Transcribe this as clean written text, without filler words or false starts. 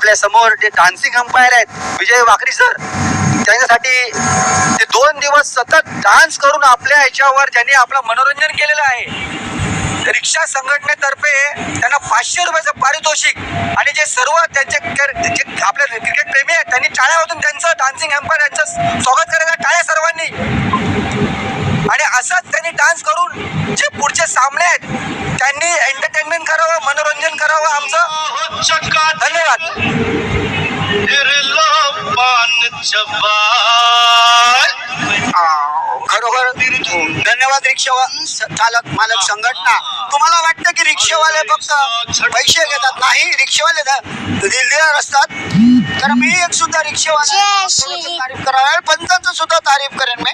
आपल्या समोर जे डान्सिंग अंपायर आहेत विजय वाकरी सर, त्यांच्यासाठी ते 2 दिवस सतत डान्स करून आपल्या ह्याच्यावर ज्यांनी आपलं मनोरंजन केलेलं आहे. रिक्षा संघटनेतर्फे त्यांना 500 रुपयाचं पारितोषिक आणि जे सर्व त्यांचे जे आपले क्रिकेट प्रेमी आहेत त्यांनी टाळ्या वाजून त्यांचं डान्सिंग अंपायर यांचं स्वागत करायचं. टाळ्या सर्वांनी. आणि असंच त्यांनी डान्स करून जे पुढचे सामने आहेत त्यांनी एंटरटेनमेंट करावं, मनोरंजन करावं आमचं. धन्यवाद. खरोखर धन्यवाद रिक्षा चालक मालक संघटना. तुम्हाला वाटतं की रिक्षावाले फक्त पैसे घेतात? नाही, रिक्षावाले दिलदार असतात. तर मी एक सुद्धा रिक्षावाला तारीफ करावे, पंचांचं सुद्धा तारीफ करेन मी.